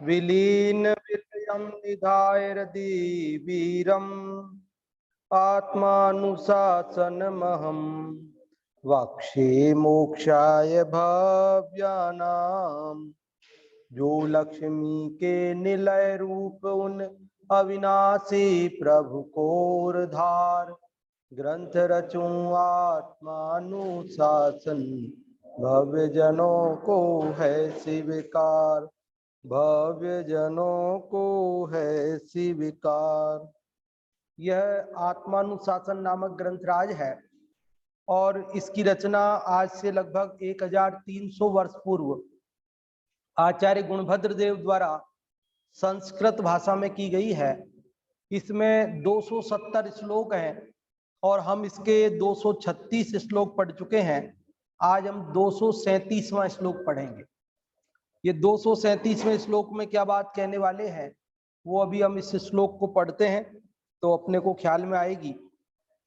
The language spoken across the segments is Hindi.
विलीन विलयं निधाय हृदि वीरम् आत्मानुशासनमहं वक्ष्ये मोक्षाय भव्यानां। जो लक्ष्मी के निलय रूप उन अविनाशी प्रभु कोर धार, ग्रंथ रचूं आत्मानुशासन, भव्य जनों को है स्वीकार, भव्य जनों को है स्वीकार। यह आत्मानुशासन नामक ग्रंथराज है और इसकी रचना आज से लगभग 1300 वर्ष पूर्व आचार्य गुणभद्र देव द्वारा संस्कृत भाषा में की गई है। इसमें 270 श्लोक हैं और हम इसके 236 श्लोक पढ़ चुके हैं। आज हम 237वां श्लोक पढ़ेंगे। ये 237वें श्लोक में क्या बात कहने वाले हैं वो अभी हम इस श्लोक को पढ़ते हैं तो अपने को ख्याल में आएगी।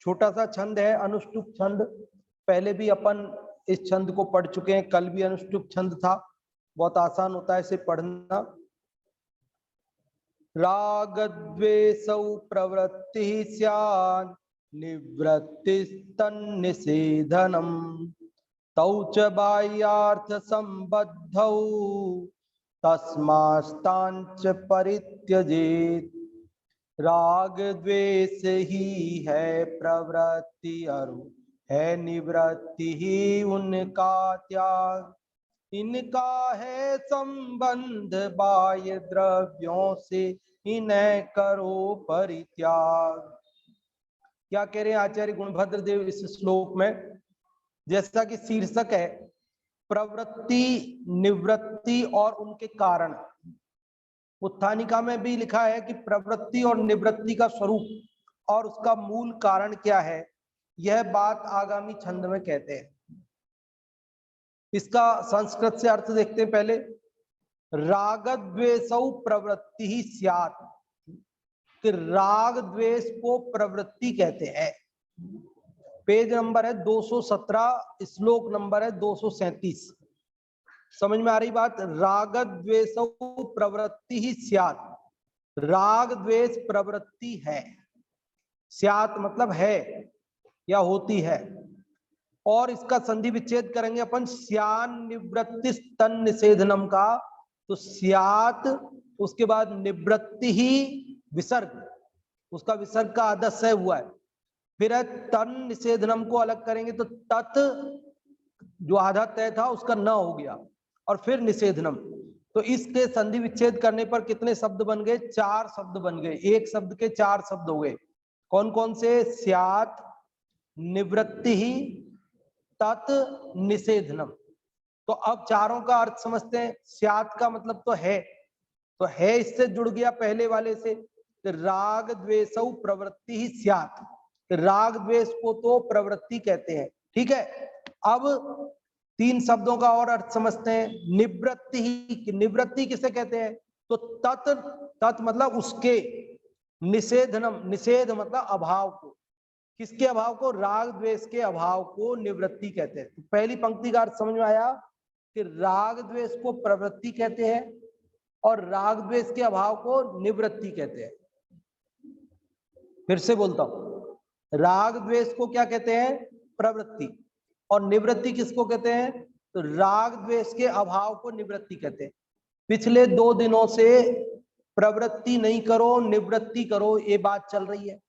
छोटा सा छंद है, अनुष्टुप छंद। पहले भी अपन इस छंद को पढ़ चुके हैं, कल भी अनुष्टुप छंद था। बहुत आसान होता है इसे पढ़ना। राग द्वेषौ प्रवृत्ति स्यात् निवृत्तिस्तन्निषेधनम् तौ च बाह्यार्थ संबद्धौ तस्मास्तांच परित्यजेत्। राग द्वेष ही है प्रवृत्ति और है निवृत्ति ही उनका त्याग। इनका है संबंध बाह्य द्रव्यों से, इन्हें करो परित्याग। क्या कह रहे हैं आचार्य गुणभद्र देव इस श्लोक में? जैसा कि शीर्षक है प्रवृत्ति, निवृत्ति और उनके कारण। उत्थानिका में भी लिखा है कि प्रवृत्ति और निवृत्ति का स्वरूप और उसका मूल कारण क्या है, यह बात आगामी छंद में कहते हैं। इसका संस्कृत से अर्थ देखते हैं पहले। राग द्वेषौ प्रवृत्ति ही स्यात्, कि राग द्वेष को प्रवृत्ति कहते हैं। पेज नंबर है 217, श्लोक नंबर है 237। समझ में आ रही बात? राग द्वेषौ प्रवृत्ति ही स्यात्, राग द्वेष प्रवृत्ति है। स्यात् मतलब है या होती है। और इसका संधि विच्छेद करेंगे अपन स्यान निवृत्ति तन निषेधनम का। तो स्यात् उसके बाद निवृत्ति ही विसर्ग, उसका विसर्ग का आदस्य हुआ है। फिर है तन निषेधनम को अलग करेंगे तो तत् जो आधा तय था उसका न हो गया और फिर निषेधनम। तो इसके संधि विच्छेद करने पर कितने शब्द बन गए? 4 शब्द बन गए। एक शब्द के 4 शब्द हो गए। कौन कौन से? स्यात्, निवृत्ति ही, तत्, निषेधनम। तो अब चारों का अर्थ समझते हैं। स्यात् का मतलब तो है, तो है इससे जुड़ गया पहले वाले से। राग द्वेषौ प्रवृत्ति ही स्यात्, राग द्वेष को तो प्रवृत्ति कहते हैं। ठीक है, अब 3 शब्दों का और अर्थ समझते हैं। निवृत्ति ही, निवृत्ति किसे कहते हैं? तो तत्, तत् मतलब उसके, निषेधनम, निषेध मतलब अभाव को। किसके अभाव को? राग द्वेष के अभाव को निवृत्ति कहते हैं। तो पहली पंक्ति का अर्थ समझ में आया कि राग द्वेष को प्रवृत्ति कहते हैं और राग द्वेष के अभाव को निवृत्ति कहते हैं। फिर से बोलता हूं, राग द्वेष को क्या कहते हैं? प्रवृत्ति। और निवृत्ति किसको कहते हैं? तो राग द्वेष के अभाव को निवृत्ति कहते हैं। पिछले 2 दिनों से प्रवृत्ति नहीं करो, निवृत्ति करो, ये बात चल रही है।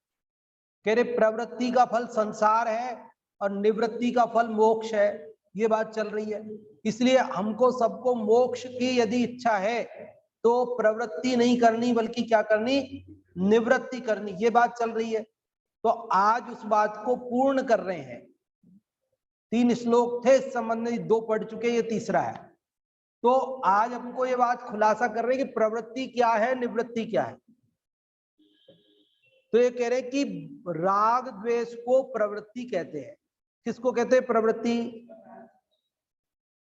कह रहे प्रवृत्ति का फल संसार है और निवृत्ति का फल मोक्ष है, ये बात चल रही है। इसलिए हमको सबको मोक्ष की यदि इच्छा है तो प्रवृत्ति नहीं करनी बल्कि क्या करनी? निवृत्ति करनी, ये बात चल रही है। तो आज उस बात को पूर्ण कर रहे हैं। 3 श्लोक थे इस संबंध में, 2 पढ़ चुके, ये तीसरा है। तो आज हमको ये बात खुलासा कर रहे हैं कि प्रवृत्ति क्या है, निवृत्ति क्या है। तो ये कह रहे कि राग द्वेष को प्रवृत्ति कहते हैं। किसको कहते हैं प्रवृत्ति?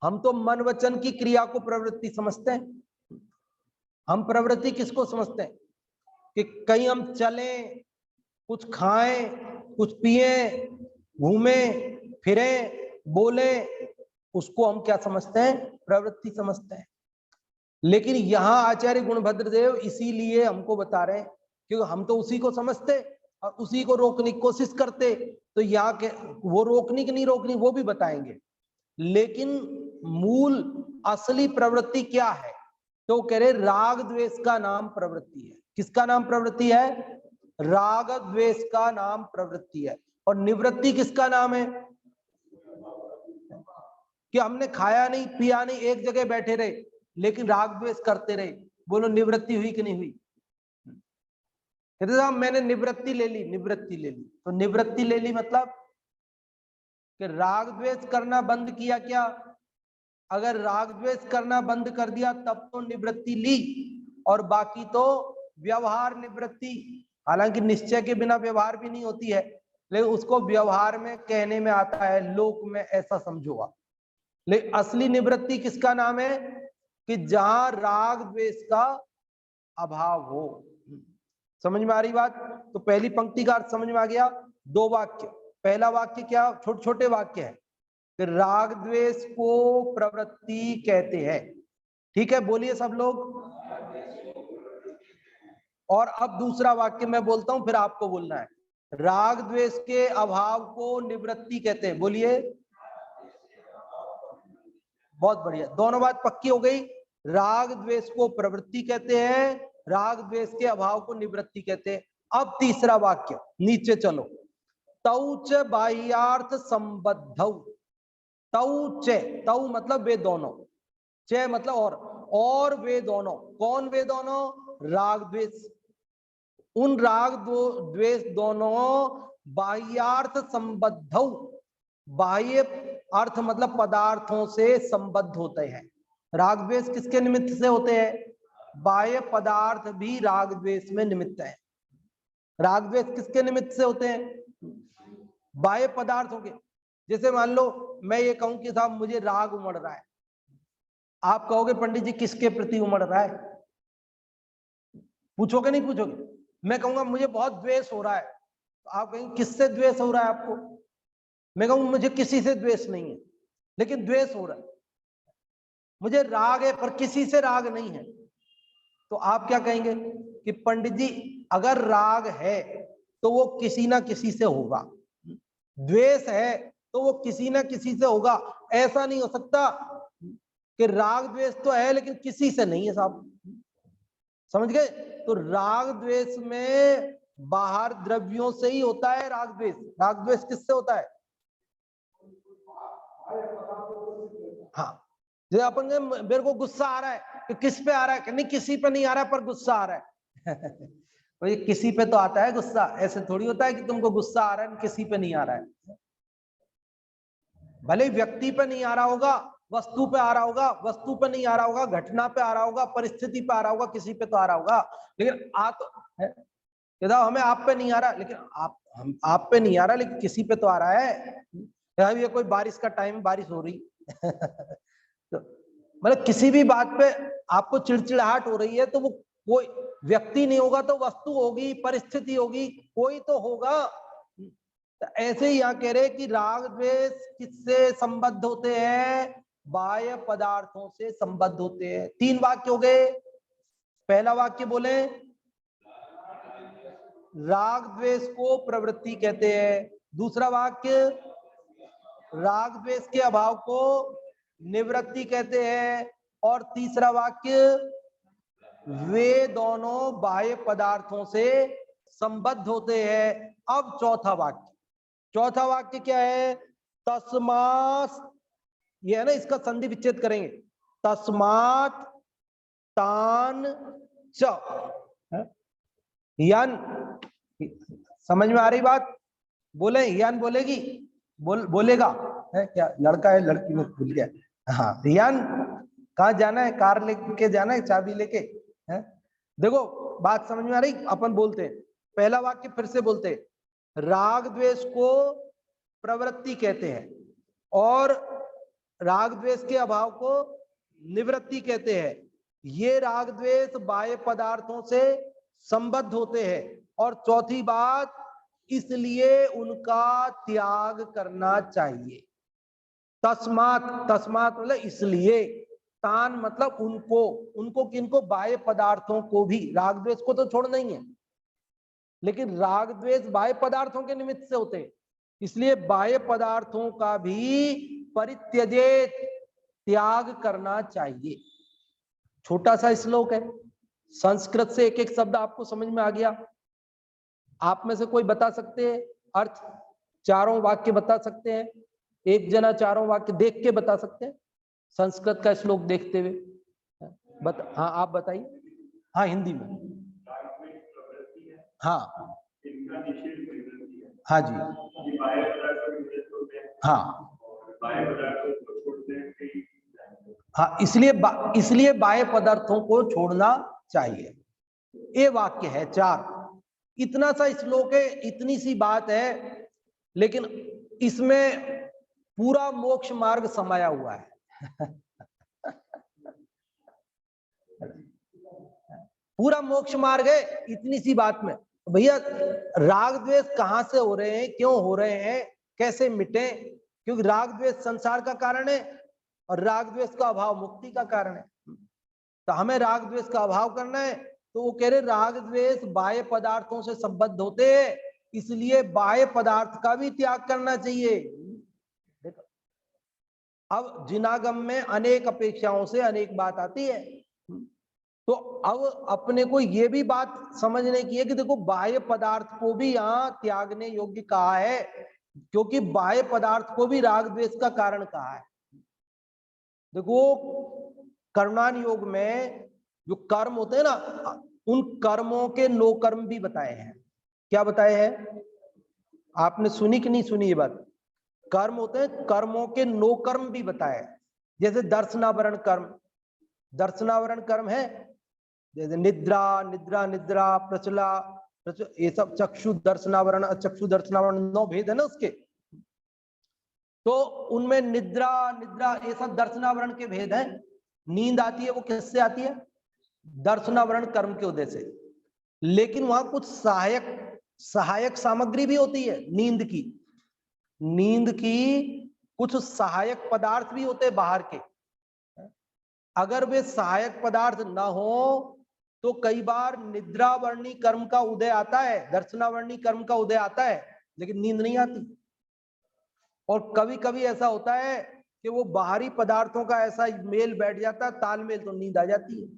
हम तो मन वचन की क्रिया को प्रवृत्ति समझते हैं। हम प्रवृत्ति किसको समझते हैं? कि कहीं हम चलें, कुछ खाएं, कुछ पिए, घूमें फिरें, बोले, उसको हम क्या समझते हैं? प्रवृत्ति समझते हैं। लेकिन यहाँ आचार्य गुणभद्र देव इसीलिए हमको बता रहे हैं क्योंकि हम तो उसी को समझते और उसी को रोकने की कोशिश करते, तो यहाँ के वो रोकनी की नहीं रोकनी वो भी बताएंगे, लेकिन मूल असली प्रवृत्ति क्या है, तो कह रहे राग द्वेष का नाम प्रवृत्ति है। किसका नाम प्रवृत्ति है? राग द्वेष का नाम प्रवृत्ति है। और निवृत्ति किसका नाम है? कि हमने खाया नहीं पिया नहीं एक जगह बैठे रहे लेकिन राग द्वेष करते रहे, बोलो निवृत्ति हुई कि नहीं हुई? कहते साहब मैंने निवृत्ति ले ली, निवृत्ति ले ली, तो निवृत्ति ले ली मतलब कि राग द्वेष करना बंद किया क्या? अगर राग द्वेष करना बंद कर दिया तब तो निवृत्ति ली, और बाकी तो व्यवहार निवृत्ति, हालांकि निश्चय के बिना व्यवहार भी नहीं होती है, लेकिन उसको व्यवहार में कहने में आता है, लोक में ऐसा समझो आप। लेकिन असली निवृत्ति किसका नाम है? कि जहां राग द्वेष का अभाव हो। समझ में आ रही बात? तो पहली पंक्ति का अर्थ समझ में आ गया। दो वाक्य, पहला वाक्य क्या, छोटे छोटे वाक्य है कि राग द्वेष को प्रवृत्ति कहते हैं। ठीक है, बोलिए सब लोग। और अब दूसरा वाक्य मैं बोलता हूं फिर आपको बोलना है। राग द्वेष के अभाव को निवृत्ति कहते हैं, बोलिए। बहुत बढ़िया, दोनों बात पक्की हो गई। राग द्वेष को प्रवृत्ति कहते हैं, राग द्वेष के अभाव को निवृत्ति कहते हैं। अब तीसरा वाक्य, नीचे चलो। तौच बाह्यार्थ संबद्धौ, तौ च, तौ मतलब वे दोनों, च मतलब और वे दोनों, कौन वे दोनों? राग द्वेष। उन राग द्वेष दोनों बाह्यार्थ संबद्धौ, बाह्य अर्थ मतलब पदार्थों से संबद्ध होते हैं। राग द्वेष किसके निमित्त से होते हैं? बाह्य पदार्थ भी राग द्वेष में निमित्त है। राग द्वेष किसके निमित्त से होते हैं? बाह्य पदार्थों के। जैसे मान लो मैं ये कहूं कि साहब मुझे राग उमड़ रहा है, आप कहोगे पंडित जी किसके प्रति उमड़ रहा है? पूछोगे नहीं पूछोगे? मैं कहूंगा मुझे बहुत द्वेष हो रहा है, तो आप कहेंगे किससे द्वेष हो रहा है आपको? मैं कहूंगा मुझे किसी से द्वेष नहीं है, लेकिन द्वेष हो रहा है। मुझे राग है पर किसी से राग नहीं है, तो आप क्या कहेंगे कि पंडित जी अगर राग है तो वो किसी ना किसी से होगा, द्वेष है तो वो किसी ना किसी से होगा। ऐसा नहीं हो सकता कि राग द्वेष तो है लेकिन किसी से नहीं है साहब। समझ गए? तो राग द्वेष में बाहर द्रव्यों से ही होता है राग द्वेष। राग द्वेष किससे होता है? हाँ, जैसे अपन मेरे को गुस्सा आ रहा है तो किस पे आ रहा है? नहीं किसी पे नहीं आ रहा है पर गुस्सा आ रहा है तो ये किसी पे तो आता है गुस्सा, ऐसे थोड़ी होता है कि तुमको गुस्सा आ रहा है किसी पे नहीं आ रहा है। भले व्यक्ति पे नहीं आ रहा होगा, वस्तु पे आ रहा होगा, वस्तु पे नहीं आ रहा होगा, घटना पे आ रहा होगा, परिस्थिति पे आ रहा होगा, किसी पे तो आ रहा होगा, लेकिन आ तो हमें आप पे नहीं आ रहा, लेकिन आप पे नहीं आ रहा लेकिन किसी पे तो आ रहा है। ये कोई बारिश का टाइम, बारिश हो रही तो मतलब किसी भी बात पे आपको चिड़चिड़ाहट हो रही है तो वो कोई व्यक्ति नहीं होगा तो वस्तु होगी, परिस्थिति होगी, कोई तो होगा। तो ऐसे ही यहाँ कह रहे कि राग द्वेष किससे संबद्ध होते हैं? बाह्य पदार्थों से संबद्ध होते हैं। तीन वाक्य हो गए। पहला वाक्य बोले राग द्वेष को प्रवृत्ति कहते हैं। दूसरा वाक्य राग द्वेष के अभाव को निवृत्ति कहते हैं। और तीसरा वाक्य वे दोनों बाह्य पदार्थों से संबद्ध होते हैं। अब चौथा वाक्य, चौथा वाक्य क्या है? तस्मात्, ये है ना, इसका संधि विच्छेद करेंगे। तस्मात् तान च, यान, समझ में आ रही बात? बोले यान बोलेगी, बोलेगा है क्या? लड़का है लड़की में भूल गया। हाँ, यान कहाँ जाना है? कार लेके जाना है, चाबी लेके है? देखो बात समझ में आ रही? अपन बोलते हैं पहला वाक्य फिर से बोलते हैं, राग द्वेष को प्रवृत्ति कहते हैं और राग द्वेष के अभाव को निवृत्ति कहते हैं। ये राग द्वेष बाह्य पदार्थों से संबद्ध होते हैं। और चौथी बात, इसलिए उनका त्याग करना चाहिए। तस्मात्, तस्मात् मतलब इसलिए, तान मतलब उनको, उनको किनको, बाह्य पदार्थों को भी, राग द्वेष को तो छोड़ना ही है, लेकिन राग द्वेष बाह्य पदार्थों के निमित्त से होते हैं, इसलिए बाह्य पदार्थों का भी परित्यजेत, त्याग करना चाहिए। छोटा सा श्लोक है, संस्कृत से एक एक शब्द आपको समझ में आ गया। आप में से कोई बता सकते हैं अर्थ? चारों वाक्य बता सकते हैं? एक जना चारों वाक्य देख के बता सकते हैं संस्कृत का श्लोक देखते हुए? हाँ आप बताइए। हाँ हिंदी में। हाँ हाँ जी। हाँ हाँ, इसलिए बाह्य पदार्थों को छोड़ना चाहिए। ये वाक्य है 4। इतना सा श्लोक है, इतनी सी बात है, लेकिन इसमें पूरा मोक्ष मार्ग समाया हुआ है। पूरा मोक्ष मार्ग है इतनी सी बात में। भैया राग द्वेष कहां से हो रहे हैं, क्यों हो रहे हैं, कैसे मिटे? क्योंकि राग द्वेष संसार का कारण है और राग द्वेष का अभाव मुक्ति का कारण है। तो हमें राग द्वेष का अभाव करना है, तो वो कह रहे राग द्वेष बाह्य पदार्थों से संबद्ध होते हैं, इसलिए बाह्य पदार्थ का भी त्याग करना चाहिए। देखो अब जिनागम में अनेक अपेक्षाओं से अनेक बात आती है, तो अब अपने को ये भी बात समझने की है कि देखो बाह्य पदार्थ को भी यहाँ त्यागने योग्य कहा है, क्योंकि बाह्य पदार्थ को भी राग द्वेष का कारण कहा है। देखो कर्मान योग में जो कर्म होते हैं ना, उन कर्मों के 9 कर्म भी बताए हैं। क्या बताए हैं? आपने सुनी कि नहीं सुनी ये बात? कर्म होते हैं, कर्मों के 9 कर्म भी बताए। जैसे दर्शनावरण कर्म, दर्शनावरण कर्म है, जैसे निद्रा निद्रा निद्रा प्रचला, ये सब चक्षु दर्शनावरण अचक्षु दर्शनावरण 9 भेद है ना उसके। तो उनमें निद्रा निद्रा ये सब दर्शनावरण के भेद हैं। नींद आती है वो किससे आती है? दर्शनावरण कर्म के उदय से। लेकिन वहां कुछ सहायक सामग्री भी होती है नींद की। नींद की कुछ सहायक पदार्थ भी होते हैं बाहर के। अगर वे सहायक पदार्थ ना हो तो कई बार निद्रावर्णी कर्म का उदय आता है, दर्शनावर्णी कर्म का उदय आता है, लेकिन नींद नहीं आती। और कभी कभी ऐसा होता है कि वो बाहरी पदार्थों का ऐसा मेल बैठ जाता है, तालमेल, तो नींद आ जाती है।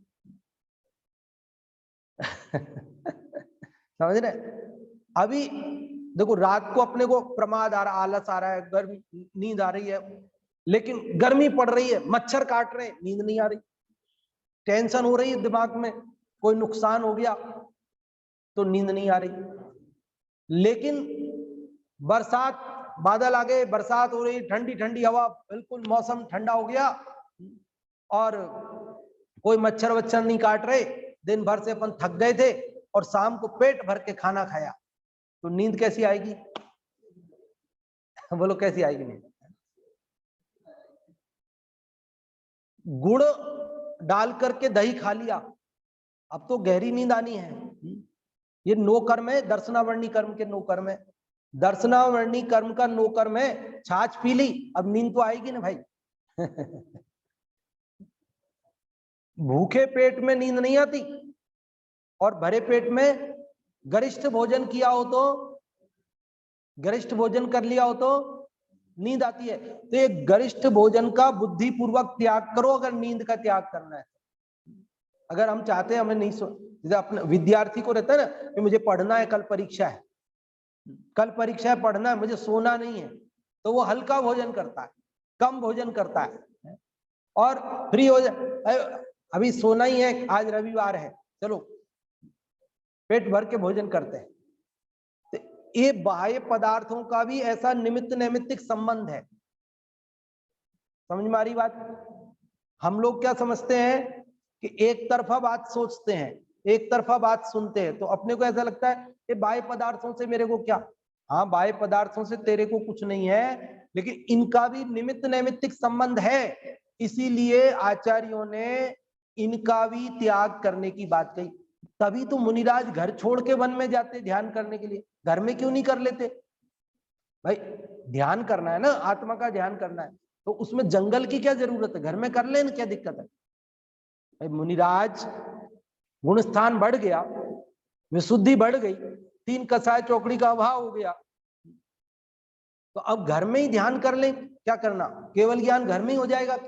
समझ रहे? अभी देखो रात को अपने को प्रमाद आ रहा, आलस आ रहा है, गर्मी, नींद आ रही है, लेकिन गर्मी पड़ रही है, मच्छर काट रहे हैं, नींद नहीं आ रही। टेंशन हो रही है दिमाग में, कोई नुकसान हो गया तो नींद नहीं आ रही। लेकिन बरसात, बादल आ गए, बरसात हो रही, ठंडी ठंडी हवा, बिल्कुल मौसम ठंडा हो गया और कोई मच्छर वच्छर नहीं काट रहे, दिन भर से अपन थक गए थे और शाम को पेट भर के खाना खाया, तो नींद कैसी आएगी? बोलो कैसी आएगी नींद? गुड़ डाल करके दही खा लिया, अब तो गहरी नींद आनी है। ये 9 कर्म है, दर्शनावर्णी कर्म के 9 कर्म है। दर्शनावर्णी कर्म का 9 कर्म है, छाछ पी ली, अब नींद तो आएगी ना भाई। भूखे पेट में नींद नहीं आती, और भरे पेट में गरिष्ठ भोजन किया हो तो, गरिष्ठ भोजन कर लिया हो तो नींद आती है। तो ये गरिष्ठ भोजन का बुद्धि पूर्वक त्याग करो अगर नींद का त्याग करना है। अगर हम चाहते हैं हमें नहीं सो, जैसे अपने विद्यार्थी को रहता है ना कि मुझे पढ़ना है, कल परीक्षा है, कल परीक्षा है, पढ़ना है, मुझे सोना नहीं है, तो वो हल्का भोजन करता है, कम भोजन करता है और फ्री हो जाए, अभी सोना ही है, आज रविवार है, चलो पेट भर के भोजन करते हैं। तो ये बाह्य पदार्थों का भी ऐसा निमित्त नैमित्तिक संबंध है। समझ में आ रही बात? हम लोग क्या समझते हैं कि एक तरफा बात सोचते हैं, एक तरफा बात सुनते हैं, तो अपने को ऐसा लगता है कि बाह्य पदार्थों से मेरे को क्या? हाँ, बाह्य पदार्थों से तेरे को कुछ नहीं है, लेकिन इनका भी निमित्त नैमित्तिक संबंध है, इसीलिए आचार्यों ने इनका भी त्याग करने की बात कही। तभी तो मुनिराज घर छोड़ के वन में जाते ध्यान करने के लिए, घर में क्यों नहीं कर लेते? भाई ध्यान करना है ना, आत्मा का ध्यान करना है, तो उसमें जंगल की क्या जरूरत है, घर में कर लेना, क्या दिक्कत है। मुनिराज गुणस्थान बढ़ गया, विशुद्धि बढ़ गई, 3 कसाय चौकड़ी का अभाव हो गया, तो अब घर में ही ध्यान कर लें, क्या करना, केवल ज्ञान घर में ही हो जाएगा।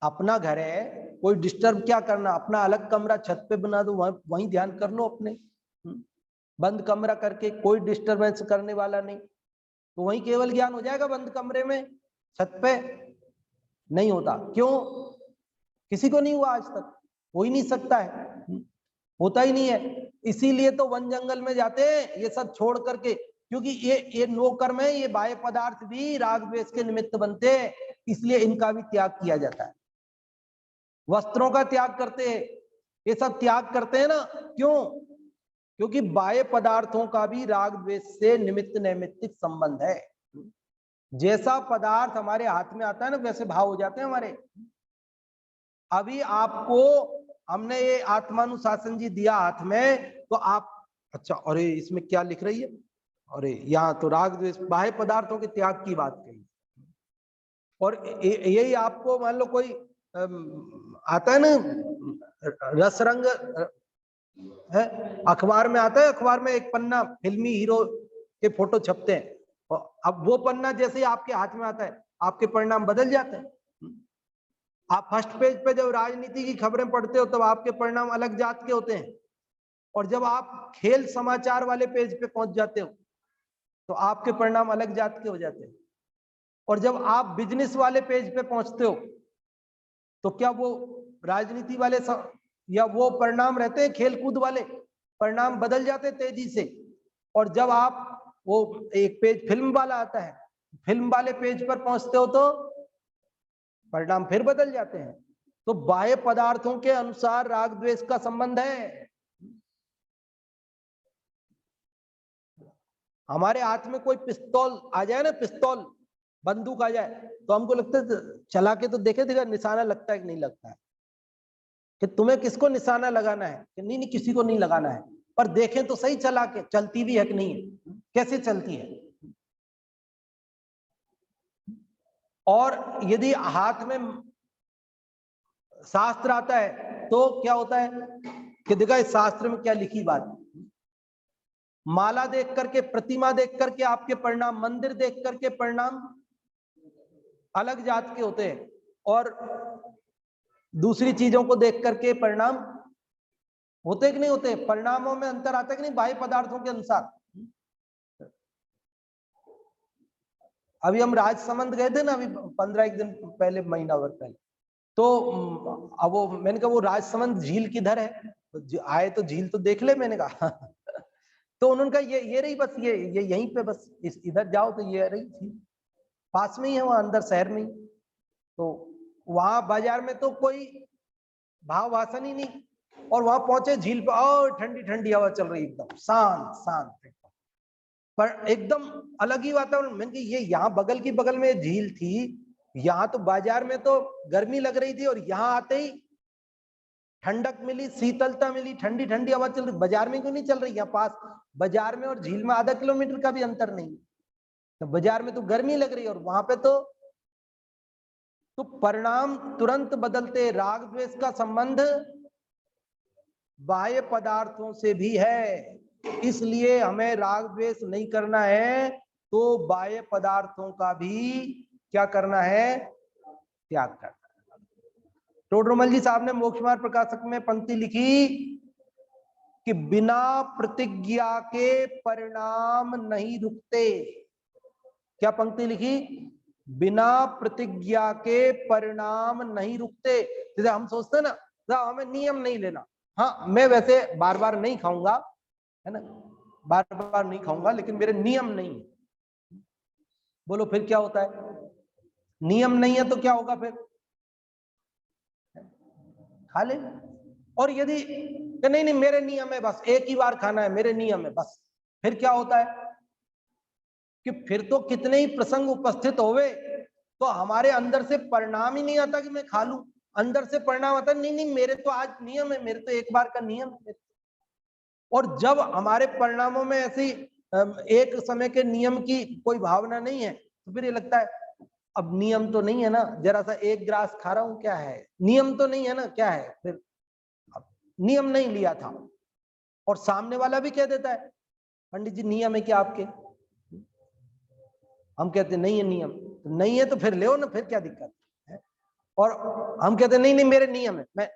अपना घर है, कोई डिस्टर्ब क्या करना, अपना अलग कमरा छत पे बना दो, वहीं ध्यान कर लो अपने, बंद कमरा करके, कोई डिस्टरबेंस करने वाला नहीं, तो वहीं केवल ज्ञान हो जाएगा। बंद कमरे में, छत पे नहीं होता, क्यों, किसी को नहीं हुआ आज तक, हो ही नहीं सकता है, होता ही नहीं है। इसीलिए तो वन जंगल में जाते हैं ये सब छोड़ करके, क्योंकि ये नो कर्म है, ये बाह्य पदार्थ भी राग द्वेष के निमित्त बनते हैं, इसलिए इनका भी त्याग किया जाता है। वस्त्रों का त्याग करते हैं, ये सब त्याग करते हैं ना, क्यों, क्योंकि बाह्य पदार्थों का भी राग द्वेष से निमित्त नैमित्तिक संबंध है। जैसा पदार्थ हमारे हाथ में आता है ना, वैसे भाव हो जाते हैं हमारे। अभी आपको हमने ये आत्मानुशासन जी दिया हाथ में, तो आप, अच्छा, अरे इसमें क्या लिख रही है, अरे यहाँ तो राग द्वेष बाह्य पदार्थों के त्याग की बात कही, और यही आपको मान लो कोई आता है ना, रस रंग है, अखबार में आता है, अखबार में एक पन्ना फिल्मी हीरो के फोटो छपते हैं, और अब वो पन्ना जैसे ही आपके हाथ में आता है, आपके परिणाम बदल जाते हैं। आप फर्स्ट पेज पे जब राजनीति की खबरें पढ़ते हो, तब आपके परिणाम अलग जात के होते हैं, और जब आप खेल समाचार वाले पेज पे पहुंच जाते हो, तो आपके परिणाम अलग जात के हो जाते हैं, और जब आप बिजनेस वाले पेज पे पहुंचते हो, तो क्या वो राजनीति वाले या वो परिणाम रहते हैं खेलकूद वाले, परिणाम बदल जाते हैं तेजी से, और जब आप वो एक पेज फिल्म वाला आता है, फिल्म वाले पेज पर पहुंचते हो, तो परिणाम फिर बदल जाते हैं। तो बाह्य पदार्थों के अनुसार राग द्वेष का संबंध है। हमारे हाथ में कोई पिस्तौल आ जाए ना, पिस्तौल, बंदूक आ जाए, तो हमको लगता है चला के तो देखे देगा निशाना लगता है कि नहीं लगता है, कि तुम्हें किसको निशाना लगाना है, कि नहीं नहीं किसी को नहीं लगाना है, पर देखें तो सही चला के चलती भी है कि नहीं है, कैसे चलती है। और यदि हाथ में शास्त्र आता है, तो क्या होता है कि देखा इस शास्त्र में क्या लिखी बात, माला देख करके, प्रतिमा देख करके आपके परिणाम, मंदिर देख करके परिणाम अलग जात के होते हैं, और दूसरी चीजों को देख करके परिणाम होते कि नहीं होते, परिणामों में अंतर आता है कि नहीं बाह्य पदार्थों के अनुसार। अभी हम राजसमंद गए थे ना, अभी 15 दिन पहले, महीना भर पहले, तो अब वो मैंने कहा वो राजसमंद झील किधर है, तो आए तो झील तो देख ले, मैंने कहा तो उन्होंने कहा ये रही, बस ये यहीं पे, बस इधर जाओ तो ये रही झील, पास में ही है, वहां अंदर शहर में ही। तो वहां बाजार में तो कोई भाव भाषण ही नहीं, और वहां पहुंचे झील पे, और ठंडी ठंडी हवा चल रही, एकदम शांत शांत, पर एकदम अलग ही वातावरण। मैंने कहा ये यहाँ बगल की बगल में झील थी, यहाँ तो बाजार में तो गर्मी लग रही थी, और यहाँ आते ही ठंडक मिली, शीतलता मिली, ठंडी ठंडी हवा चल रही, बाजार में क्यों नहीं चल रही, यहाँ पास बाजार में और झील में आधा किलोमीटर का भी अंतर नहीं, तो बाजार में तो गर्मी लग रही है, और वहां पे तो परिणाम तुरंत बदलते। राग द्वेष का संबंध बाह्य पदार्थों से भी है, इसलिए हमें राग द्वेष नहीं करना है, तो बाह्य पदार्थों का भी क्या करना है, त्याग करना है। टोडरमल जी साहब ने मोक्ष मार्ग प्रकाशक में पंक्ति लिखी कि बिना प्रतिज्ञा के परिणाम नहीं रुकते। क्या पंक्ति लिखी, बिना प्रतिज्ञा के परिणाम नहीं रुकते। जैसे हम सोचते हैं ना, हमें नियम नहीं लेना, हाँ मैं वैसे बार बार नहीं खाऊंगा, है ना, बार बार नहीं खाऊंगा, लेकिन मेरे नियम नहीं है। बोलो फिर क्या होता है, नियम नहीं है तो क्या होगा, फिर खा ले। और यदि नहीं नहीं मेरे नियम है, बस एक ही बार खाना है, मेरे नियम है बस, फिर क्या होता है कि फिर तो कितने ही प्रसंग उपस्थित होवे, तो हमारे अंदर से परिणाम ही नहीं आता कि मैं खा लूं, अंदर से परिणाम आता नहीं नहीं मेरे तो आज नियम है, मेरे तो एक बार का नियम है। और जब हमारे परिणामों में ऐसी एक समय के नियम की कोई भावना नहीं है, तो फिर ये लगता है अब नियम तो नहीं है ना, जरा सा एक ग्लास खा रहा हूं, क्या है, नियम तो नहीं है ना, क्या है। फिर नियम नहीं लिया था, और सामने वाला भी कह देता है पंडित जी नियम है क्या आपके, हम कहते नहीं है नियम, तो नहीं है तो फिर ले ना, फिर क्या दिक्कत है। और हम कहते नहीं नहीं मेरे नियम है, मैं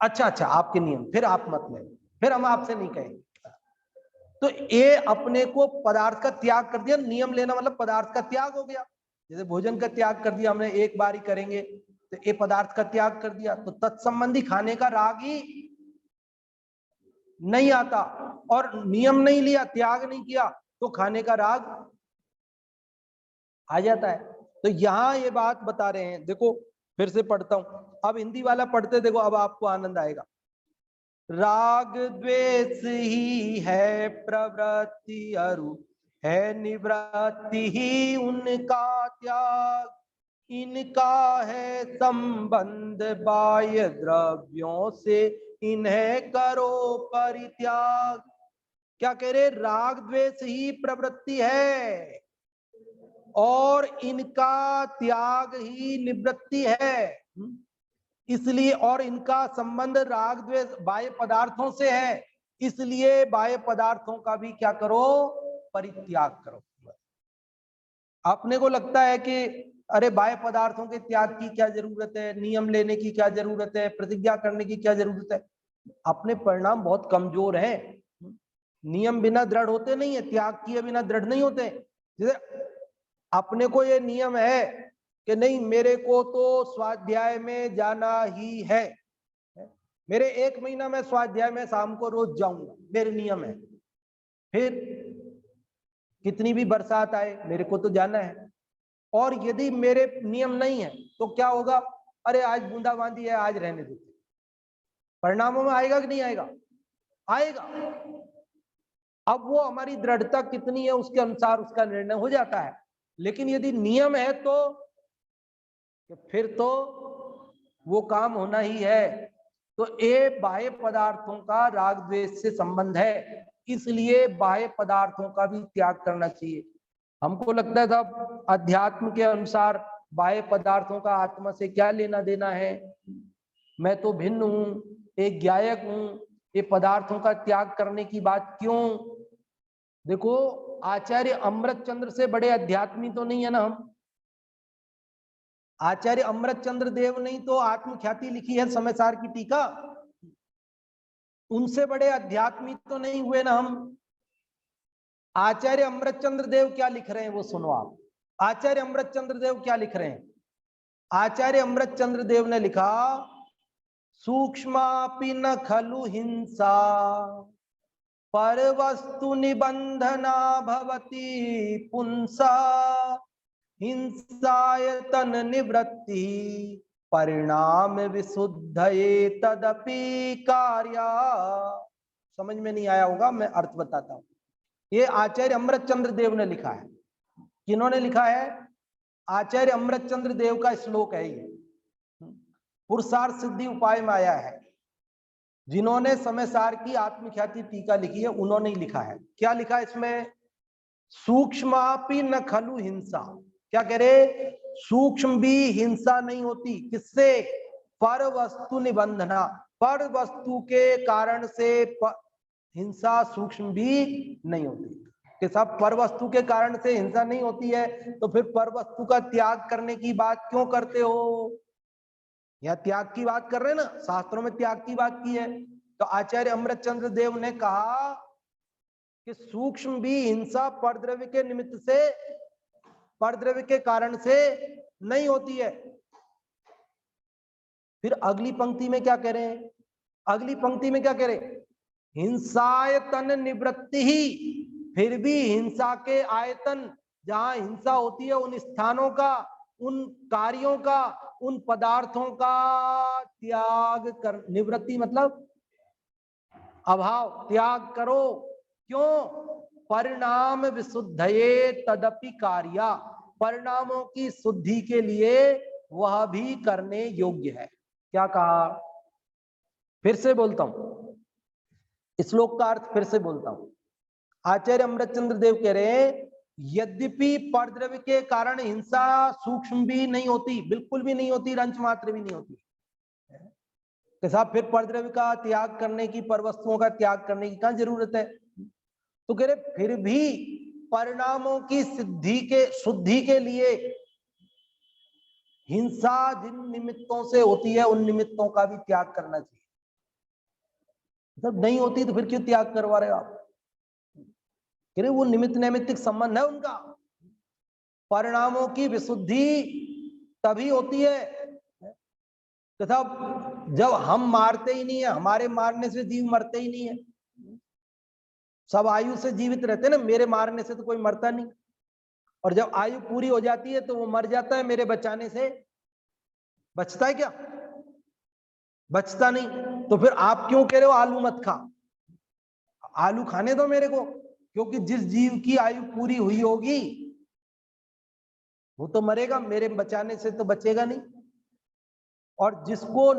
अच्छा अच्छा आपके नियम, फिर आप मत ले, फिर हम आपसे नहीं कहेंगे। तो ये अपने को पदार्थ का त्याग कर दिया, नियम लेना मतलब पदार्थ का त्याग हो गया। जैसे भोजन का त्याग कर दिया हमने, एक बार ही करेंगे, तो ये पदार्थ का त्याग कर दिया, तो तत्संबंधी खाने का राग ही नहीं आता, और नियम नहीं लिया, त्याग नहीं किया, तो खाने का राग आ जाता है। तो यहां ये बात बता रहे हैं, देखो फिर से पढ़ता हूं, अब हिंदी वाला पढ़ते देखो, अब आपको आनंद आएगा। राग द्वेष ही है प्रवृत्ति अरु, है निवृत्ति ही उनका त्याग, इनका है संबंध बाह्य द्रव्यों से, इन्हें करो परित्याग। क्या कह रहे, राग द्वेष ही प्रवृत्ति है और इनका त्याग ही निवृत्ति है, इसलिए, और इनका संबंध राग द्वेष बाह्य पदार्थों से है, इसलिए बाह्य पदार्थों का भी क्या करो, परित्याग करो। अपने को लगता है कि अरे बाह्य पदार्थों के त्याग की क्या जरूरत है, नियम लेने की क्या जरूरत है, प्रतिज्ञा करने की क्या जरूरत है। अपने परिणाम बहुत कमजोर हैं, नियम बिना दृढ़ होते नहीं है, त्याग किए बिना दृढ़ नहीं होते। जैसे अपने को ये नियम है कि नहीं मेरे को तो स्वाध्याय में जाना ही है, मेरे 1 महीना में स्वाध्याय में शाम को रोज जाऊंगा, मेरे नियम है। फिर कितनी भी बरसात आए मेरे को तो जाना है। और यदि मेरे नियम नहीं है तो क्या होगा, अरे आज बूंदाबांदी है आज रहने देते, परिणामों में आएगा कि नहीं आएगा, आएगा। अब वो हमारी दृढ़ता कितनी है उसके अनुसार उसका निर्णय हो जाता है। लेकिन यदि नियम है तो फिर तो वो काम होना ही है। तो ये बाह्य पदार्थों का राग द्वेष से संबंध है, इसलिए बाह्य पदार्थों का भी त्याग करना चाहिए। हमको लगता है साहब अध्यात्म के अनुसार बाह्य पदार्थों का आत्मा से क्या लेना देना है, मैं तो भिन्न हूं, एक गायक हूं, ये पदार्थों का त्याग करने की बात क्यों। देखो आचार्य अमृतचंद्र से बड़े अध्यात्मी तो नहीं है ना हम, आचार्य अमृतचंद्र देव ने तो आत्मख्याति लिखी है समयसार की टीका, उनसे बड़े अध्यात्मी तो नहीं हुए ना हम। आचार्य अमृतचंद्र देव क्या लिख रहे हैं वो सुनो आप, आचार्य अमृतचंद्र देव क्या लिख रहे हैं। आचार्य अमृतचंद्र देव ने लिखा, सूक्ष्मापि न खलु हिंसा पर वस्तु निबंधना भवति पुंसा, हिंसायतन निवृत्ति परिणाम विशुद्धये तदपि कार्या। समझ में नहीं आया होगा, मैं अर्थ बताता हूं। ये आचार्य अमृतचंद्र देव ने लिखा है। किन्होंने लिखा है, आचार्य अमृतचंद्र देव का श्लोक है ये, पुरुषार्थ सिद्धि उपाय में आया है। जिन्होंने समयसार की आत्मख्याति टीका लिखी है उन्होंने ही लिखा है। क्या लिखा है इसमें, सूक्ष्मापि न खलु हिंसा, क्या कह रहे, सूक्ष्म भी हिंसा नहीं होती, किससे, पर वस्तु निबंधना, पर वस्तु के कारण से हिंसा सूक्ष्म भी नहीं होती। कि सब पर वस्तु के कारण से हिंसा नहीं होती है तो फिर पर वस्तु का त्याग करने की बात क्यों करते हो। या त्याग की बात कर रहे हैं ना, शास्त्रों में त्याग की बात की है। तो आचार्य अमृतचंद्र देव ने कहा कि सूक्ष्म भी हिंसा परद्रव्य के निमित्त से, परद्रव्य के कारण से नहीं होती है। फिर अगली पंक्ति में क्या कह रहे हैं, अगली पंक्ति में क्या कह रहे, हिंसायतन निवृत्ति ही, फिर भी हिंसा के आयतन जहां हिंसा होती है उन स्थानों का, उन कार्यों का, उन पदार्थों का त्याग कर, निवृत्ति मतलब अभाव, त्याग करो। क्यों, परिणाम विशुद्धये तदपि कार्या, परिणामों की शुद्धि के लिए वह भी करने योग्य है। क्या कहा, फिर से बोलता हूं श्लोक का अर्थ, फिर से बोलता हूं। आचार्य अमृतचंद्र देव कह रहे हैं यद्यपि परद्रव्य के कारण हिंसा सूक्ष्म भी नहीं होती, बिल्कुल भी नहीं होती, रंच मात्र भी नहीं होती, तो साहब फिर परद्रव्य का त्याग करने की, पर वस्तुओं का त्याग करने की कहां जरूरत है? तो कह रहे फिर भी परिणामों की शुद्धि के लिए हिंसा जिन निमित्तों से होती है उन निमित्तों का भी त्याग करना चाहिए। मतलब नहीं होती तो फिर क्यों त्याग करवा रहे हो आप? कह रहे वो निमित्त नैमित्तिक संबंध है उनका। परिणामों की विशुद्धि तभी होती है तथा जब हम मारते ही नहीं है, हमारे मारने से जीव मरते ही नहीं है। सब आयु से जीवित रहते हैं ना, मेरे मारने से तो कोई मरता नहीं, और जब आयु पूरी हो जाती है तो वो मर जाता है, मेरे बचाने से बचता है क्या? बचता नहीं। तो फिर आप क्यों कह रहे हो आलू मत खा? आलू खाने दो मेरे को, क्योंकि जिस जीव की आयु पूरी हुई होगी वो तो मरेगा, मेरे बचाने से तो बचेगा नहीं। और जिसको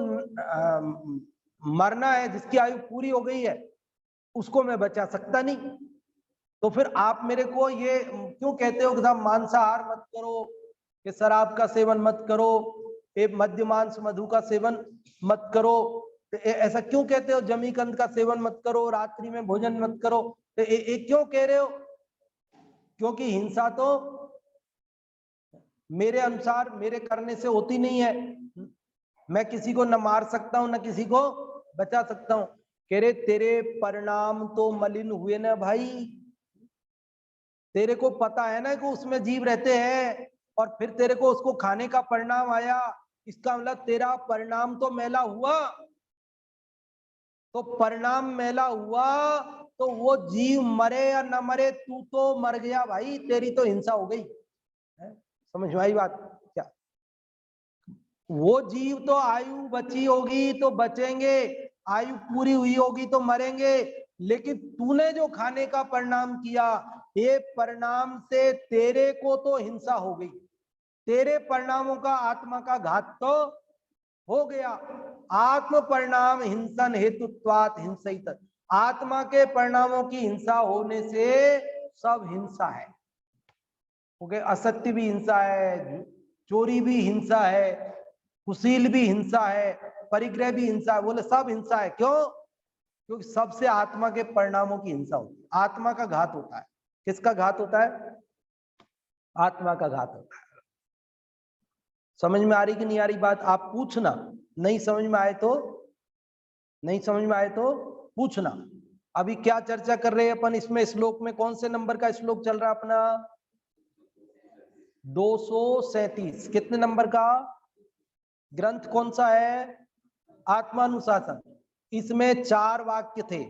मरना है, जिसकी आयु पूरी हो गई है, उसको मैं बचा सकता नहीं। तो फिर आप मेरे को ये क्यों कहते हो कि साहब मांसाहार मत करो, कि शराब का सेवन मत करो, ये मद्य मांस मधु का सेवन मत करो, तो ऐसा क्यों कहते हो? जमीकंद का सेवन मत करो, रात्रि में भोजन मत करो, तो ये क्यों कह रहे हो? क्योंकि हिंसा तो मेरे अनुसार मेरे करने से होती नहीं है। मैं किसी को न मार सकता हूं न किसी को बचा सकता हूं। कह रहे तेरे परिणाम तो मलिन हुए ना भाई, तेरे को पता है ना कि उसमें जीव रहते हैं, और फिर तेरे को उसको खाने का परिणाम आया, इसका मतलब तेरा परिणाम तो मैला हुआ। तो परिणाम मैला हुआ तो वो जीव मरे या न मरे, तू तो मर गया भाई, तेरी तो हिंसा हो गई। समझ में आई बात क्या? वो जीव तो आयु बची होगी तो बचेंगे, आयु पूरी हुई होगी तो मरेंगे, लेकिन तूने जो खाने का परिणाम किया, ये परिणाम से तेरे को तो हिंसा हो गई, तेरे परिणामों का आत्मा का घात तो हो गया। आत्म परिणाम हिंसन हेतुत्वात् हिंसित, आत्मा के परिणामों की हिंसा होने से सब हिंसा है। ओके, असत्य भी हिंसा है, चोरी भी हिंसा है, कुशील भी हिंसा है, परिग्रह भी हिंसा है, बोले सब हिंसा है। क्यों? क्योंकि सबसे आत्मा के परिणामों की हिंसा होती है, आत्मा का घात होता है। किसका घात होता है? आत्मा का घात होता है। समझ में आ रही कि नहीं आ रही बात? आप पूछना, नहीं समझ में आए तो, नहीं समझ में आए तो पूछना। अभी क्या चर्चा कर रहे हैं अपन इसमें? श्लोक में कौन से नंबर का श्लोक चल रहा है अपना? 237। कितने नंबर का? ग्रंथ कौन सा है? आत्मानुशासन। इसमें 4 वाक्य थे।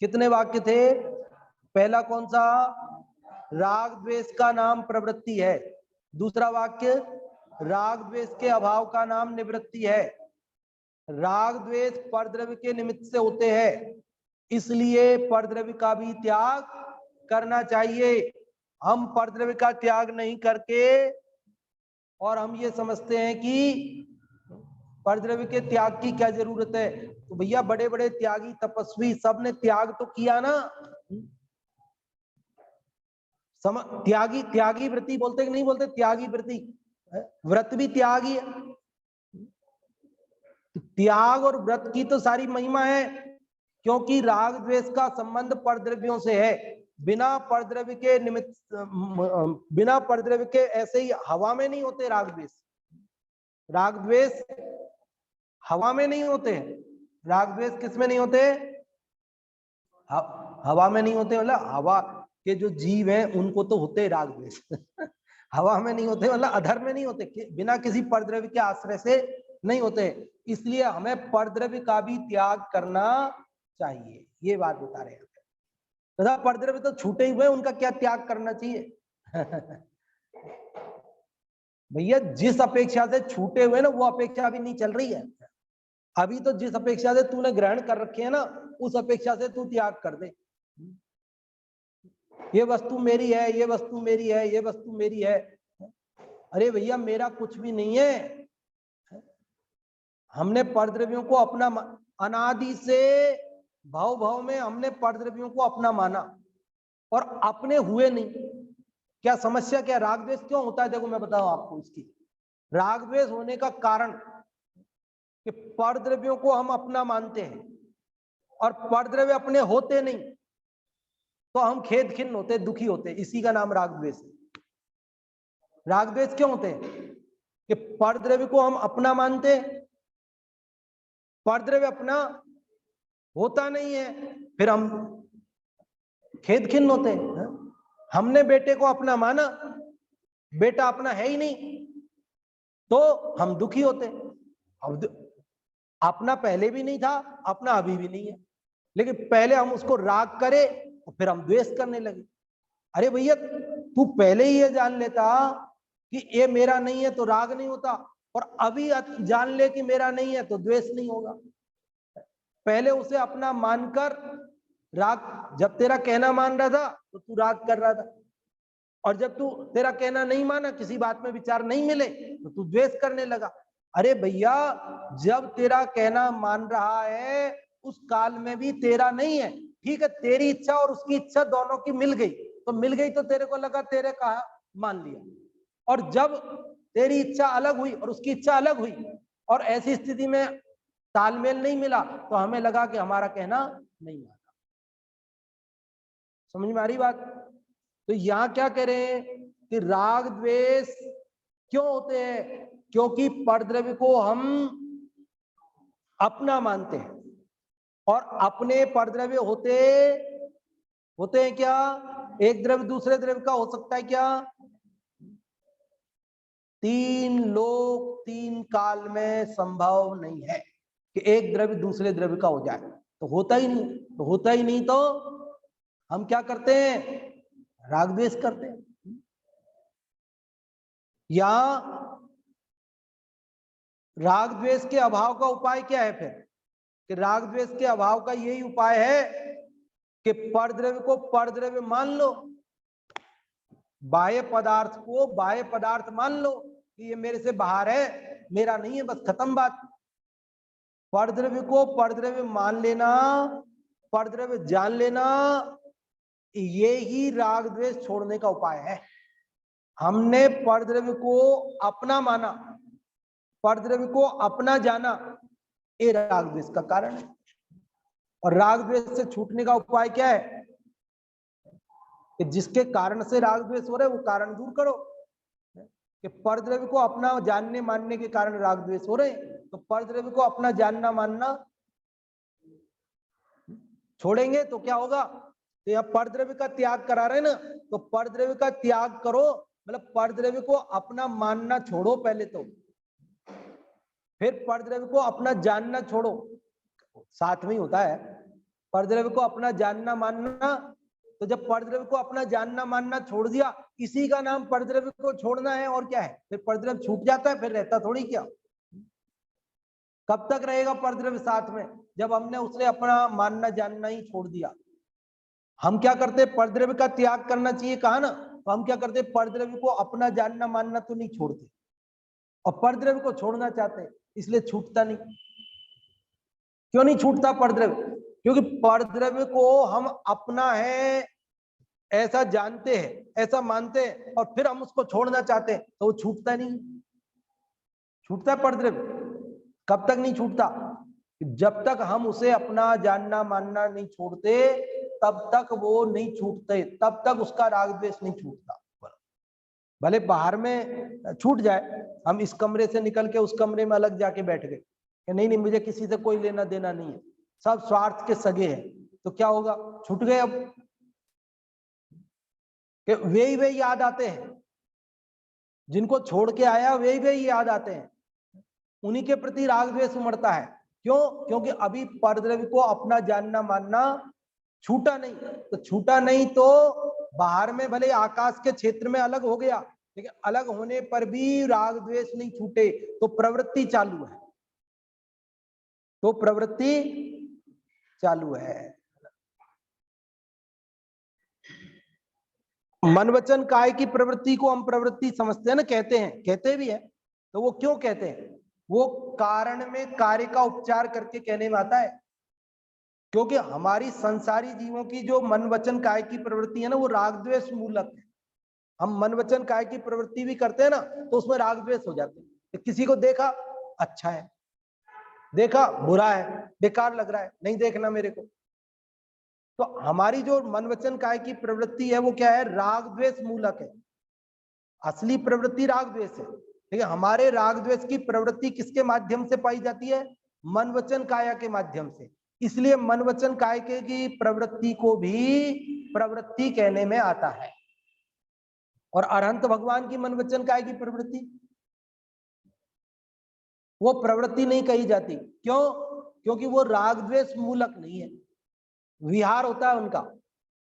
कितने वाक्य थे? पहला कौन सा? राग द्वेष का नाम प्रवृत्ति है। दूसरा वाक्य, राग द्वेष के अभाव का नाम निवृत्ति है। राग द्वेष परद्रव्य के निमित्त से होते हैं, इसलिए परद्रव्य का भी त्याग करना चाहिए। हम परद्रव्य का त्याग नहीं करके, और हम ये समझते हैं कि परद्रव्य के त्याग की क्या जरूरत है। तो भैया बड़े बड़े त्यागी तपस्वी सब ने त्याग तो किया ना। त्यागी, त्यागी व्रति बोलते कि नहीं बोलते? त्यागी व्रति, व्रत भी त्याग ही है। त्याग और व्रत की तो सारी महिमा है, क्योंकि राग द्वेष का संबंध परद्रव्यों से है। बिना परद्रव्य के निमित्त, बिना परद्रव्य के ऐसे ही हवा में नहीं होते राग द्वेष। राग द्वेष हवा में नहीं होते हैं। राग द्वेष किस में नहीं होते? हवा में नहीं होते, मतलब हवा के जो जीव हैं उनको तो होते राग द्वेष हवा में नहीं होते, मतलब अधर में नहीं होते, बिना किसी परद्रव्य के आश्रय से नहीं होते। इसलिए हमें परद्रव्य का भी त्याग करना चाहिए, ये बात बता रहे हैं। तथा परद्रव्य तो छूटे हुए, उनका क्या त्याग करना चाहिए भैया जिस अपेक्षा से छूटे हुए ना, वो अपेक्षा अभी नहीं चल रही है। अभी तो जिस अपेक्षा से तूने ग्रहण कर रखे है ना, उस अपेक्षा से तू त्याग कर दे। ये वस्तु मेरी है, ये वस्तु मेरी है, ये वस्तु मेरी है। अरे भैया मेरा कुछ भी नहीं है। हमने परद्रव्यों को अपना, अनादि से भव भव में हमने परद्रव्यों को अपना माना और अपने हुए नहीं। क्या समस्या, क्या राग द्वेष क्यों होता है? देखो मैं बताऊं आपको इसकी। राग द्वेष होने का कारण कि परद्रव्यों को हम अपना मानते हैं और परद्रव्य अपने होते नहीं, तो हम खेद खिन्न होते, दुखी होते, इसी का नाम राग द्वेष है। राग द्वेष क्यों होते हैं? कि परद्रव्य को हम अपना मानते हैं, परद्रव्य अपना होता नहीं है, फिर हम खेद खिन्न होते हैं। हमने बेटे को अपना माना, बेटा अपना है ही नहीं, तो हम दुखी होते। अब अपना पहले भी नहीं था, अपना अभी भी नहीं है, लेकिन पहले हम उसको राग करे और फिर हम द्वेष करने लगे। अरे भैया, तू पहले ही ये जान लेता कि ये मेरा नहीं है तो राग नहीं होता, और अभी जान ले कि मेरा नहीं है तो द्वेष नहीं होगा। पहले उसे अपना मानकर राग, जब तेरा कहना मान रहा था तो तू राग कर रहा था, और जब तू तेरा कहना नहीं माना, किसी बात में विचार नहीं मिले, तो तू द्वेष करने लगा। अरे भैया, जब तेरा कहना मान रहा है उस काल में भी तेरा नहीं है, ठीक है, तेरी इच्छा और उसकी इच्छा दोनों की मिल गई, तो मिल गई तो तेरे को लगा तेरे कहा मान लिया, और जब तेरी इच्छा अलग हुई और उसकी इच्छा अलग हुई और ऐसी स्थिति में तालमेल नहीं मिला, तो हमें लगा कि हमारा कहना नहीं माना। समझ में आ रही बात? तो यहां क्या कह रहे हैं कि राग द्वेष क्यों होते हैं? क्योंकि परद्रव्य को हम अपना मानते हैं, और अपने परद्रव्य होते हैं क्या? एक द्रव्य दूसरे द्रव्य का हो सकता है क्या? तीन लोक तीन काल में संभव नहीं है कि एक द्रव्य दूसरे द्रव्य का हो जाए, तो होता ही नहीं। तो होता ही नहीं तो हम क्या करते हैं? राग द्वेष करते हैं। या राग द्वेष के अभाव का उपाय क्या है फिर? कि राग द्वेष के अभाव का यही उपाय है कि परद्रव्य को परद्रव्य मान लो, बाह्य पदार्थ को बाह्य पदार्थ मान लो कि ये मेरे से बाहर है, मेरा नहीं है, बस खत्म बात। परद्रव्य को परद्रव्य मान लेना, परद्रव्य जान लेना, ये ही राग द्वेष छोड़ने का उपाय है। हमने परद्रव्य को अपना माना, परद्रव्य को अपना जाना, ये राग द्वेष का कारण है। और राग द्वेष से छूटने का उपाय क्या है? कि जिसके कारण से राग द्वेष हो रहे वो कारण दूर करो। कि परद्रव्य को अपना जानने मानने के कारण राग द्वेष हो रहे, तो परद्रव्य को अपना जानना मानना छोड़ेंगे तो क्या होगा? तो यह परद्रव्य का त्याग करा रहे ना, तो परद्रव्य का त्याग करो, मतलब परद्रव्य को अपना मानना छोड़ो पहले तो, फिर परद्रव्य को अपना जानना छोड़ो, साथ में ही होता है। परद्रव्य को अपना जानना मानना, तो जब परद्रव्य को अपना जानना मानना छोड़ दिया, इसी का नाम परद्रव्य को छोड़ना है, और क्या है? फिर परद्रव्य छूट जाता है, फिर रहता थोड़ी क्या। कब तक रहेगा परद्रव्य साथ में? जब हमने उसे अपना मानना जानना ही छोड़ दिया। हम क्या करते? परद्रव्य का त्याग करना चाहिए कहा ना, तो हम क्या करते? परद्रव्य को अपना जानना मानना तो नहीं छोड़ते, और परद्रव्य को छोड़ना चाहते, इसलिए छूटता नहीं। क्यों नहीं छूटता परद्रव्य? क्योंकि परद्रव्य को हम अपना है ऐसा जानते हैं, ऐसा मानते हैं, और फिर हम उसको छोड़ना चाहते हैं, तो वो छूटता नहीं। छूटता है परद्रव्य? कब तक नहीं छूटता? जब तक हम उसे अपना जानना मानना नहीं छोड़ते, तब तक वो नहीं छूटते, तब तक उसका राग द्वेष नहीं छूटता। भले बाहर में छूट जाए, हम इस कमरे से निकल के उस कमरे में अलग जाके बैठ गए कि नहीं नहीं मुझे किसी से कोई लेना देना नहीं है, सब स्वार्थ के सगे हैं, तो क्या होगा? छूट गए। अब वे याद आते हैं, जिनको छोड़ के आया वे याद आते हैं, उन्हीं के प्रति राग द्वेष उमड़ता है। क्यों? क्योंकि अभी परद्रव्य को अपना जानना मानना छूटा नहीं। तो छूटा नहीं तो बाहर में भले आकाश के क्षेत्र में अलग हो गया, लेकिन अलग होने पर भी राग द्वेष नहीं छूटे, तो प्रवृत्ति चालू है, तो प्रवृत्ति चालू है। मन वचन काय की प्रवृत्ति को हम प्रवृत्ति समझते हैं ना, कहते भी है। तो वो क्यों कहते हैं? वो कारण में कार्य का उपचार करके कहने में आता है। क्योंकि हमारी संसारी जीवों की जो मन वचन काय की प्रवृत्ति है ना, वो राग द्वेष मूलक है। हम मन वचन काय की प्रवृत्ति भी करते हैं ना, तो उसमें राग द्वेष हो जाते हैं। तो किसी को देखा अच्छा है, देखा बुरा है, बेकार लग रहा है, नहीं देखना मेरे को। तो हमारी जो मन वचन काय की प्रवृत्ति है वो क्या है, राग द्वेष मूलक है। असली प्रवृत्ति राग द्वेष है। ठीक है, हमारे राग द्वेष की प्रवृत्ति किसके माध्यम से पाई जाती है, मन वचन काया के माध्यम से। इसलिए मन वचन काय की प्रवृत्ति को भी प्रवृत्ति कहने में आता है। और अरहंत भगवान की मन वचन काय की प्रवृत्ति, वो प्रवृत्ति नहीं कही जाती। क्यों? क्योंकि वो राग द्वेष मूलक नहीं है। विहार होता है उनका,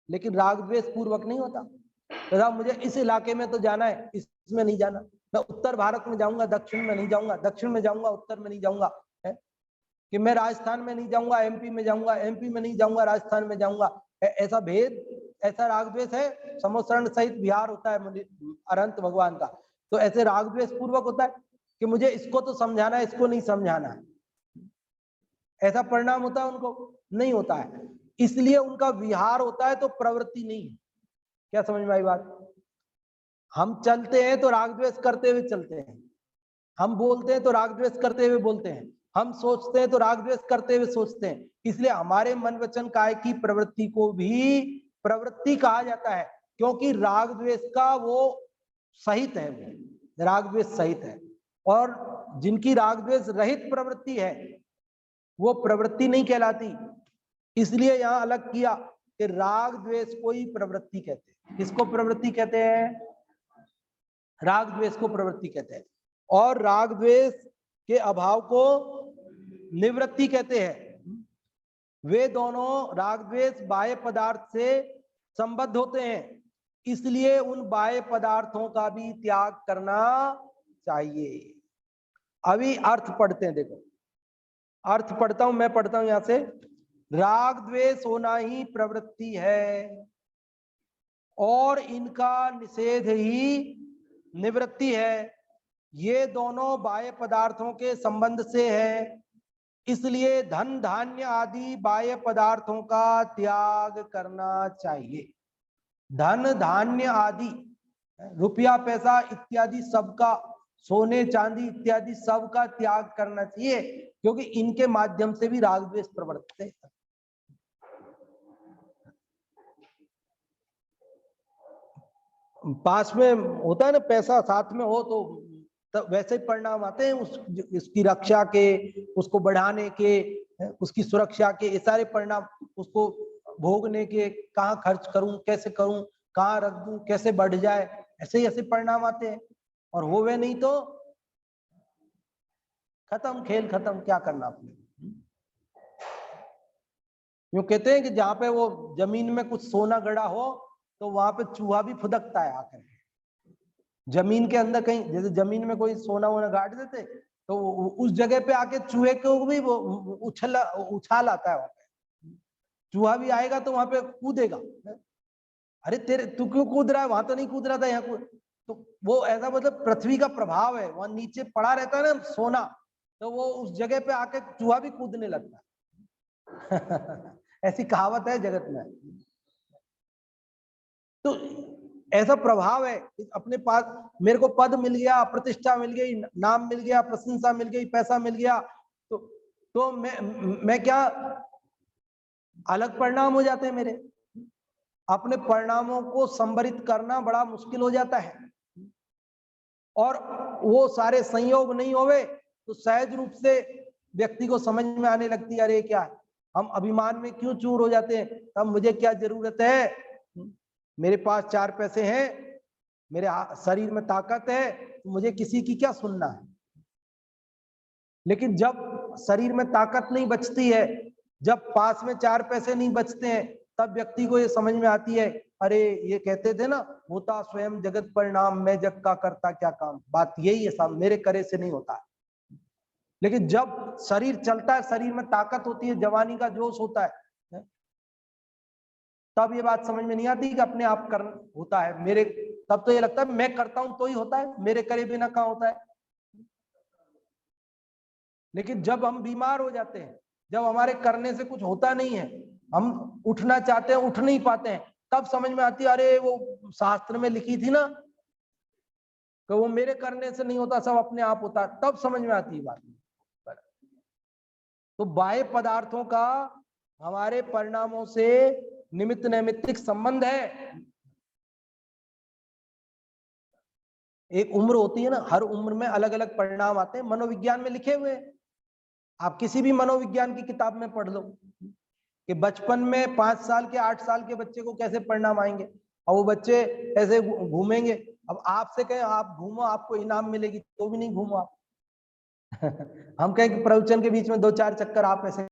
लेकिन राग द्वेष पूर्वक नहीं होता। तो मुझे इस इलाके में तो जाना है, इसमें नहीं जाना, मैं उत्तर भारत में जाऊंगा, दक्षिण में नहीं जाऊंगा, दक्षिण में जाऊंगा, उत्तर में नहीं जाऊंगा, है कि मैं राजस्थान में नहीं जाऊंगा, एमपी में जाऊंगा, एमपी में नहीं जाऊंगा, राजस्थान में जाऊंगा। ऐसा भेद, ऐसा राग द्वेष है। समोसरण सहित विहार होता है अरहंत भगवान का। तो ऐसे राग द्वेष पूर्वक होता है कि मुझे इसको तो समझाना है, इसको नहीं समझाना है, ऐसा परिणाम होता है उनको? नहीं होता है। इसलिए उनका विहार होता है, तो प्रवृत्ति नहीं है। क्या समझ में आई बात? हम चलते हैं तो राग द्वेष करते हुए चलते हैं, हम बोलते हैं तो राग द्वेष करते हुए बोलते हैं, हम सोचते हैं तो राग द्वेष करते हुए सोचते हैं। इसलिए हमारे मन वचन काय की प्रवृत्ति को भी प्रवृत्ति कहा जाता है, क्योंकि राग द्वेष का वो सहित है, वो राग द्वेष सहित है। और जिनकी राग द्वेष रहित प्रवृत्ति है वो प्रवृत्ति नहीं कहलाती। इसलिए यहां अलग किया कि राग द्वेष को ही प्रवृत्ति कहते हैं। किसको प्रवृत्ति कहते हैं? राग द्वेष को प्रवृत्ति कहते हैं। और राग द्वेष के अभाव को निवृत्ति कहते हैं। वे दोनों राग द्वेष बाह्य पदार्थ से संबद्ध होते हैं, इसलिए उन बाह्य पदार्थों का भी त्याग करना चाहिए। अभी अर्थ पढ़ते हैं, देखो अर्थ पढ़ता हूं, मैं पढ़ता हूं यहां से। राग द्वेष होना ही प्रवृत्ति है और इनका निषेध ही निवृत्ति है। ये दोनों बाह्य पदार्थों के संबंध से है, इसलिए धन धान्य आदि बाह्य पदार्थों का त्याग करना चाहिए। धन धान्य आदि, रुपया पैसा इत्यादि सबका, सोने चांदी इत्यादि सबका त्याग करना चाहिए, क्योंकि इनके माध्यम से भी राग द्वेष प्रवृत्त है। पास में होता है ना, पैसा साथ में हो तो वैसे ही परिणाम आते हैं उसकी रक्षा के, उसको बढ़ाने के, उसकी सुरक्षा के, ये सारे परिणाम, उसको भोगने के, कहाँ खर्च करूं, कैसे करूं, कहाँ रख दूं, कैसे बढ़ जाए, ऐसे ही ऐसे परिणाम आते हैं। और होवे नहीं तो खत्म, खेल खत्म, क्या करना आपने। यूं कहते हैं कि जहां पे वो जमीन में कुछ सोना गड़ा हो तो वहां पे चूहा भी फुदकता है आकर। जमीन के अंदर कहीं, जैसे जमीन में कोई सोना वोना गाड़ देते तो उस जगह पे आके चूहे को भी वो उछाल आता है। वहां पे चूहा भी आएगा तो वहां पे कूदेगा, अरे तेरे तू क्यों कूद रहा है, वहां तो नहीं कूद रहा था, यहाँ कूद। तो वो ऐसा, मतलब पृथ्वी का प्रभाव है, वहां नीचे पड़ा रहता है ना सोना, तो वो उस जगह पे आके चूहा भी कूदने लगता है। ऐसी कहावत है जगत में। तो ऐसा प्रभाव है, अपने पास मेरे को पद मिल गया, प्रतिष्ठा मिल गई, नाम मिल गया, प्रशंसा मिल गई, पैसा मिल गया, तो मैं क्या, अलग परिणाम हो जाते हैं मेरे। अपने परिणामों को संवरित करना बड़ा मुश्किल हो जाता है, और वो सारे संयोग नहीं होवे तो सहज रूप से व्यक्ति को समझ में आने लगती है, अरे क्या हम अभिमान में क्यों चूर हो जाते हैं, तब मुझे क्या जरूरत है, मेरे पास 4 पैसे हैं, मेरे शरीर में ताकत है, तो मुझे किसी की क्या सुनना है। लेकिन जब शरीर में ताकत नहीं बचती है, जब पास में 4 पैसे नहीं बचते हैं, तब व्यक्ति को ये समझ में आती है, अरे ये कहते थे ना, होता स्वयं जगत परिणाम, मैं जग का करता क्या काम। बात यही है साहब, मेरे करे से नहीं होता है। लेकिन जब शरीर चलता है, शरीर में ताकत होती है, जवानी का जोश होता है, तब ये बात समझ में नहीं आती कि अपने आप कर होता है मेरे, तब तो ये लगता है मैं करता हूं तो ही होता है, मेरे करे बिना कहां होता है। लेकिन जब हम बीमार हो जाते हैं, जब हमारे करने से कुछ होता नहीं है, हम उठना चाहते हैं, उठ नहीं पाते हैं, तब समझ में आती है, अरे वो शास्त्र में लिखी थी ना कि वो मेरे करने से नहीं होता, सब अपने आप होता, तब समझ में आती है बात। तो बाह्य पदार्थों का हमारे परिणामों से निमित्त नैमित्तिक संबंध है। एक उम्र होती है ना, हर उम्र में अलग अलग परिणाम आते हैं, मनोविज्ञान में लिखे हुए हैं। आप किसी भी मनोविज्ञान की किताब में पढ़ लो कि बचपन में 5 साल के 8 साल के बच्चे को कैसे परिणाम आएंगे, और वो बच्चे ऐसे घूमेंगे। अब आपसे कहें आप घूमो आपको इनाम मिलेगी, तो भी नहीं घूमो आप। हम कहें कि प्रवचन के बीच में 2-4 चक्कर आप ऐसे